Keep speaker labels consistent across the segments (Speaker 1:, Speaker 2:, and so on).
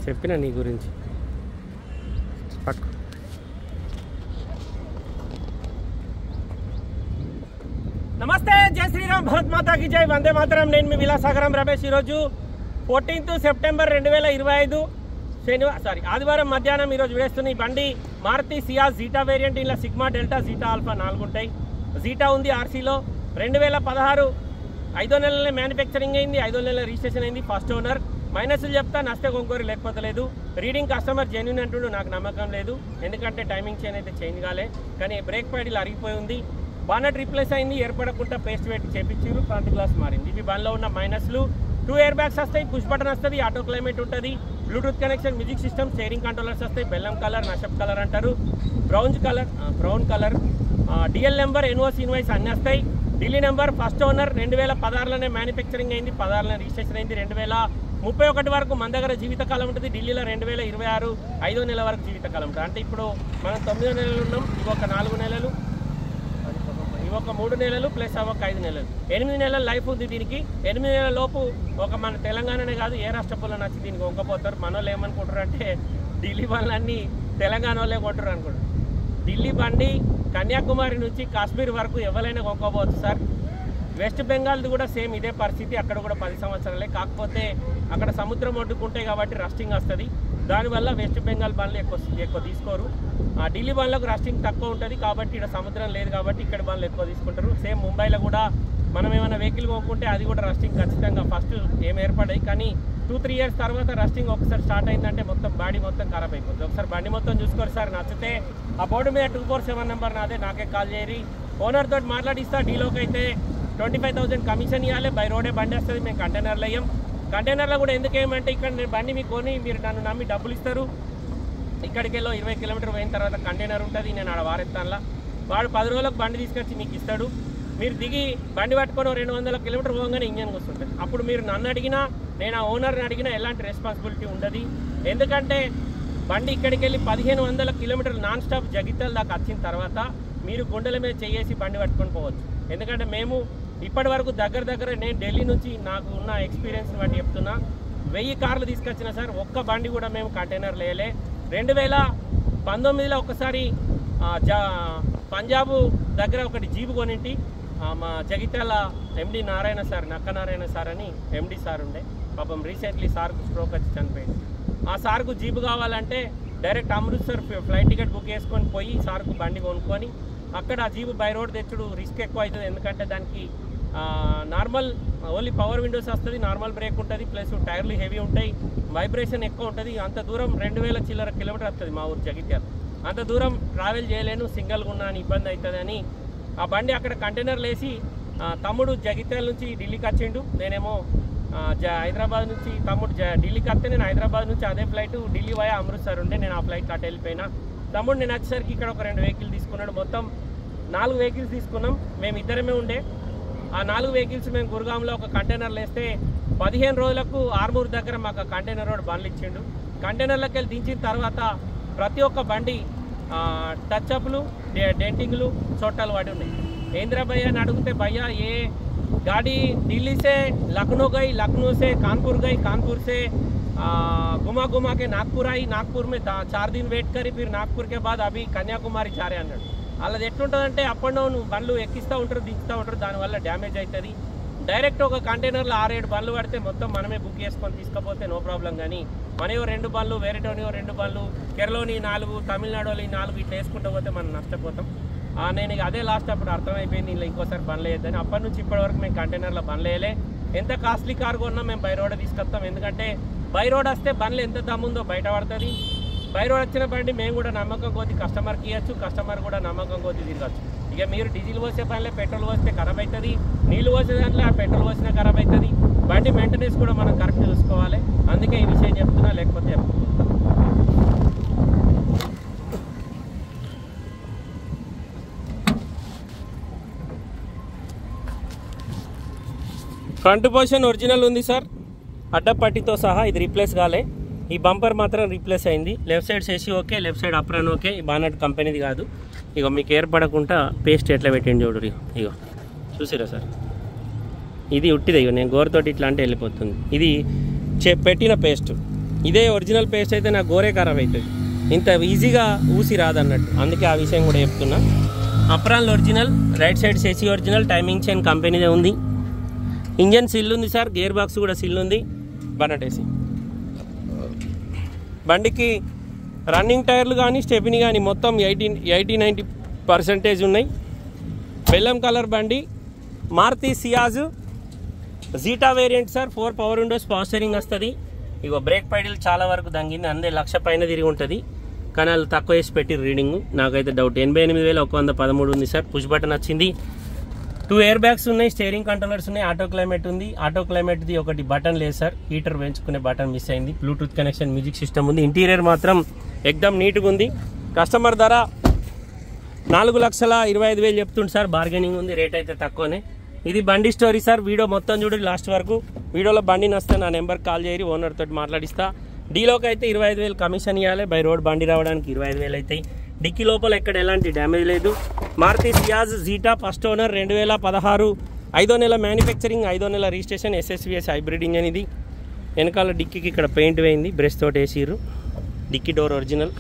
Speaker 1: చెప్పిన నీ గురించి పట్టుకో. నమస్తే, జై శ్రీరామ్, భారత్ మాతాకి జై, వందే మాతరం. నేను మీ విలాసాగరం రమేష్. ఈరోజు 14 సెప్టెంబర్ 2025 ఆదివారం మధ్యాహ్నం ఈరోజు వేస్తున్న ఈ బండి మారుతి సియాజ్ జీటా వేరియంట్. ఇలా సిగ్మా డెల్టా జీటా ఆల్ఫా 4 ఉంటాయి. జీటా ఉంది ఆర్సీలో. 2016 5వ నెలలనే మ్యానుఫ్యాక్చరింగ్ అయింది, 5వ నెలల రిజిస్ట్రేషన్ అయింది. First owner. మైనస్లు చెప్తా, నష్టే కొంకోరు లేకపోతే లేదు. రీడింగ్ కస్టమర్ జెన్యూన్ అంటుండు, నాకు నమ్మకం లేదు. ఎందుకంటే టైమింగ్ చైన్ అయితే చేంజ్ కాలే, కానీ బ్రేక్ ప్యాడ్ ఇలా అరిగిపోయి ఉంది. బానట్ రీప్లేస్ అయింది, ఏర్పడకుండా పేస్ట్ పెట్టి చేపించారు, ఫ్రంట్ గ్లాస్ మారింది. ఇవి బండ్లో ఉన్న మైనస్లు. 2 ఎయిర్ బ్యాగ్స్ వస్తాయి, పుష్ బటన్ వస్తుంది, ఆటో క్లైమేట్ ఉంటుంది, Bluetooth connection, music system, steering controllers వస్తాయి. బెల్లం కలర్, నషప్ కలర్ అంటారు, brown colour. DL number, NOC invoice అన్నీ వస్తాయి. Delhi number, first owner. 2016లోనే మ్యానుఫ్యాక్చరింగ్ అయింది, 16లోనే రిజిస్ట్రేషన్ అయింది. 2031 వరకు మన దగ్గర జీవితకాలం ఉంటుంది. ఢిల్లీలో 2026 5వ నెల వరకు జీవితకాలం ఉంటుంది. అంటే ఇప్పుడు మనం 9వ నెలలు ఉన్నాం. ఇవి ఒక 4 నెలలు, ఇవి ఒక 3 నెలలు ప్లస్ అవి ఒక 5 నెలలు, 8 నెలల లైఫ్ ఉంది దీనికి. 8 నెలల లోపు ఒక మన తెలంగాణనే కాదు, ఏ రాష్ట్ర పొలం నచ్చి దీనికి వంకపోతారు. మన వాళ్ళు ఏమనుకుంటారు అంటే ఢిల్లీ బండ్లన్నీ తెలంగాణ వాళ్ళే కొంటారు అనుకుంటారు. ఢిల్లీ బండి కన్యాకుమారి నుంచి కాశ్మీర్ వరకు ఎవరైనా కొనుక్కోవచ్చు సార్. వెస్ట్ బెంగాల్ది కూడా సేమ్ ఇదే పరిస్థితి. అక్కడ కూడా 10 సంవత్సరాలే, కాకపోతే అక్కడ సముద్రం ఒడ్డుకుంటాయి కాబట్టి రస్టింగ్ వస్తుంది. దానివల్ల వెస్ట్ బెంగాల్ బండ్లు ఎక్కువ తీసుకోరు. ఢిల్లీ బండ్లకు రస్టింగ్ తక్కువ ఉంటుంది కాబట్టి ఇక్కడ సముద్రం లేదు కాబట్టి ఇక్కడ బండ్లు ఎక్కువ తీసుకుంటారు. సేమ్ ముంబైలో కూడా మనం ఏమైనా వెహికల్ కొనుక్కుంటే అది కూడా రస్టింగ్ ఖచ్చితంగా ఫస్ట్ ఏం ఏర్పడాయి, కానీ 2-3 ఇయర్స్ తర్వాత రస్టింగ్ ఒకసారి స్టార్ట్ అయిందంటే మొత్తం బాడీ మొత్తం ఖరాబ్ అయిపోతుంది. ఒకసారి బండి మొత్తం చూసుకోరు సార్. నచ్చితే ఆ బోర్డు మీద 247 నెంబర్ నాదే, నాకే కాల్ చేయరి. ఓనర్ తోటి మాట్లాడిస్తా. డీలోకి అయితే 25,000 కమిషన్ ఇవ్వాలి. బై రోడే బండి వస్తుంది, మేము కంటైనర్లు అయ్యాం. కంటైనర్లో కూడా ఎందుకు ఏమంటే ఇక్కడ నేను బండి మీకు కొని మీరు నన్ను నమ్మి డబ్బులు ఇస్తారు. ఇక్కడికి వెళ్ళో 20 కిలోమీటర్ పోయిన తర్వాత కంటైనర్ ఉంటుంది, నేను ఆడ వారెత్తానులా. వాడు 10 రోజులకు బండి తీసుకొచ్చి మీకు ఇస్తాడు. మీరు దిగి బండి పట్టుకొని 200 కిలోమీటర్ పోగానే ఇంజన్కి వస్తుంటుంది. అప్పుడు మీరు నన్ను అడిగినా, నేను ఆ ఓనర్ని అడిగినా ఎలాంటి రెస్పాన్సిబిలిటీ ఉండదు. ఎందుకంటే బండి ఇక్కడికి వెళ్ళి 1500 కిలోమీటర్లు నాన్ స్టాప్ జగిత్యాల దాకా వచ్చిన తర్వాత మీరు గుండెల మీద చేసి బండి పట్టుకొని పోవచ్చు. ఎందుకంటే మేము ఇప్పటి వరకు దగ్గర నేను ఢిల్లీ నుంచి నాకు ఉన్న ఎక్స్పీరియన్స్ బట్టి చెప్తున్నా, 1000 కార్లు తీసుకొచ్చినా సార్, ఒక్క బండి కూడా మేము కంటైనర్ లేలే. 2019లో ఒకసారి పంజాబ్ దగ్గర ఒకటి జీబు కొనింటి. మా జగిత్యాల ఎండి నారాయణ సార్, నక్క నారాయణ సార్ అని ఎండి సార్ ఉండే. పాపం రీసెంట్లీ సార్కు స్ట్రోక్ వచ్చి చనిపోయింది. ఆ సార్కు జీబు కావాలంటే direct Amritsar flight ticket book చేసుకొని పోయి సార్కు బండి కొనుక్కొని అక్కడ ఆ జీబు బై రోడ్ తెచ్చుడు రిస్క్ ఎక్కువ అవుతుంది. ఎందుకంటే దానికి నార్మల్ ఓన్లీ పవర్ విండోస్ వస్తుంది, నార్మల్ బ్రేక్ ఉంటుంది, ప్లస్ టైర్లు హెవీ ఉంటాయి, వైబ్రేషన్ ఎక్కువ ఉంటుంది. అంత దూరం 2000 చిల్లర కిలోమీటర్ వస్తుంది మా ఊరు జగిత్యాల. అంత దూరం ట్రావెల్ చేయలేను, సింగిల్గా ఉన్నా అని ఇబ్బంది అవుతుందని ఆ బండి అక్కడ కంటైనర్లు వేసి తమ్ముడు జగిత్యాల నుంచి ఢిల్లీకి వచ్చిండు. నేనేమో హైదరాబాద్ నుంచి తమ్ముడు ఢిల్లీకి వస్తే నేను హైదరాబాద్ నుంచి అదే ఫ్లైట్ ఢిల్లీ వయా అమృత్సర్ ఉండే, నేను ఆ ఫ్లైట్ అటు వెళ్ళిపోయినా. తమ్ముడు నేను వచ్చేసరికి ఇక్కడ ఒక 2 వెహికల్ తీసుకున్నాడు. మొత్తం 4 వెహికల్స్ తీసుకున్నాం. మేము ఇద్దరమే ఉండే. ఆ 4 వెహికల్స్ మేము గురుగాంలో ఒక కంటైనర్లు వేస్తే 15 రోజులకు ఆర్మూర్ దగ్గర మాకు కంటైనర్ రోడ్ బండ్లు ఇచ్చిండు. కంటైనర్లోకి వెళ్ళి దించిన తర్వాత ప్రతి ఒక్క బండి టచ్అప్లు, డెంటింగ్లు, చోట్టాలు పడి ఉన్నాయి. ఏంద్రా భయ్య అని అడిగితే, భయ్యా ఏ गाड़ी दिल्ली से लखनऊ गई, लखनऊ से कानपुर गई, कानपुर से घुमा के नागपुर आई, नागपुर में 4 दिन वेट करी, फिर नागपुर के बाद अभी कन्याकुमारी जा रहे అన్నాడు. అలా ఎట్లుంటుందంటే అప్ అండ్ డౌన్ బండ్లు ఎక్కిస్తూ ఉంటారు, దించుతూ ఉంటారు, దానివల్ల డ్యామేజ్ అవుతుంది. డైరెక్ట్ ఒక కంటైనర్లో 6-7 బండ్లు పడితే మొత్తం మనమే బుక్ చేసుకొని తీసుకపోతే నో ప్రాబ్లం. కానీ మనయో 2 బండ్లు, వేరేటోనియో 2 బండ్లు, కేరళలోని 4, తమిళనాడులో 4 ఇట్లా వేసుకుంటూ పోతే మనం నష్టపోతాం. నేను అదే లాస్ట్ అప్పుడు అర్థమైపోయింది ఇలా ఇంకోసారి బండ్లు వేయద్దని. అప్పటి నుంచి ఇప్పటి వరకు మేము కంటైనర్లో బండ్లు వేయలే. ఎంత కాస్ట్లీ కార్ కొన్నా మేము బై రోడ్ తీసుకొస్తాం. ఎందుకంటే బై రోడ్ వస్తే బండ్లు ఎంత దమ్ముందో బయట పడుతుంది. బై రోడ్ వచ్చిన బండి మేము కూడా నమ్మకం కొద్ది కస్టమర్కి ఇవ్వచ్చు, కస్టమర్ కూడా నమ్మకం కొద్ది తిరగచ్చు. ఇక మీరు డీజిల్ పోసే బండ్లే పెట్రోల్ పోస్తే ఖరాబ్ అవుతుంది, నీళ్ళు పోసే దాంట్లో ఆ పెట్రోల్ పోసినా ఖరాబ్ అవుతుంది. బండి మెయింటెనెన్స్ కూడా మనం కరెక్ట్ చూసుకోవాలి. అందుకే ఈ విషయం చెప్తున్నా, లేకపోతే ఫ్రంట్ పొజిషన్ ఒరిజినల్ ఉంది సార్, అడ్డపట్టితో సహా. ఇది రీప్లేస్ కాలే. ఈ బంపర్ మాత్రం రీప్లేస్ అయింది. లెఫ్ట్ సైడ్ చేసి ఓకే, లెఫ్ట్ సైడ్ అప్రన్ ఓకే. ఈ బానట్ కంపెనీది కాదు. ఇగో మీకు ఏర్పడకుండా పేస్ట్ ఎట్లా పెట్టింది చూడు. ఇగో చూసిరా సార్, ఇది ఉట్టిదే. ఇగో నేను గోరుతోటి ఇట్లా అంటే వెళ్ళిపోతుంది. ఇది పెట్టిన పేస్ట్ ఇదే ఒరిజినల్ పేస్ట్ అయితే నాకు గోరే ఖరాబ్ అవుతుంది, ఇంత ఈజీగా ఊసి రాదన్నట్టు, అందుకే ఆ విషయం కూడా చెప్తున్నా. అప్రాన్ ఒరిజినల్, రైట్ సైడ్ సెసి ఒరిజినల్, టైమింగ్ చైన్ కంపెనీదే ఉంది. ఇంజన్ సిల్ ఉంది సార్, గేర్ బాక్స్ కూడా సిల్ ఉంది, బనటేసి. బండికి రన్నింగ్ టైర్లు కానీ స్టెపిని కానీ మొత్తం 80-90% ఉన్నాయి. బెల్లం కలర్ బండి, Maruti Ciaz Zeta variant sir. 4 power windows, power steering వస్తుంది. ఇగో బ్రేక్ పైడల్ చాలా వరకు దంగింది, అందే 1,00,000 పైన తిరిగి ఉంటుంది, కానీ వాళ్ళు తక్కువ వేసి పెట్టి రీడింగ్, నాకైతే డౌట్. 88,113 ఉంది సార్. పుష్ బటన్ వచ్చింది, 2 ఎయిర్ బ్యాగ్స్ ఉన్నాయి, స్టీరింగ్ కంట్రోలర్స్ ఉన్నాయి, ఆటో క్లైమేట్ ఉంది. ఆటో క్లైమేట్ది ఒకటి బటన్ లేదు సార్, హీటర్ పెంచుకునే బటన్ మిస్ అయింది. బ్లూటూత్ కనెక్షన్, మ్యూజిక్ సిస్టమ్ ఉంది. ఇంటీరియర్ మాత్రం ఎక్దమ్ నీట్గా ఉంది. కస్టమర్ ధర 4,25,000 చెప్తుంది సార్, బార్గెనింగ్ ఉంది, రేట్ అయితే తక్కువనే. ఇది బండి స్టోరీ సార్. వీడియో మొత్తం చూడండి లాస్ట్ వరకు. వీడియోలో బండి నస్తే నా నెంబర్కి కాల్ చేయరి, ఓనర్ తోటి మాట్లాడిస్తా. డీలోకి అయితే 25,000 కమిషన్ ఇవ్వాలి, బై రోడ్ బండి రావడానికి 25,000 అవుతాయి. డిక్కీ లోపల ఎక్కడ ఎలాంటి డ్యామేజ్ లేదు. Maruti Ciaz Zeta, first owner, 2016, 5వ నెల మ్యానుఫ్యాక్చరింగ్, 5వ నెల రిజిస్ట్రేషన్, SSVS హైబ్రిడ్ ఇంజన్. ఇది వెనకాల డిక్కీకి ఇక్కడ పెయింట్ వేయింది, బ్రష్ తోటి వేసిర్రు. Dickey door original.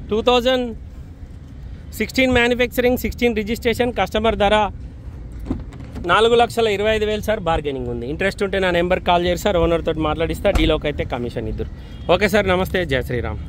Speaker 1: 2016 manufacturing, 16 registration. Customer ధర 4,25,000 సార్, బార్గెనింగ్ ఉంది. ఇంట్రెస్ట్ ఉంటే నా నెంబర్ కాల్ చేయరు సార్, ఓనర్ తోటి మాట్లాడిస్తా. డీలోకి అయితే కమిషన్ ఇద్దరు. ఓకే సార్, నమస్తే, జై శ్రీరామ్.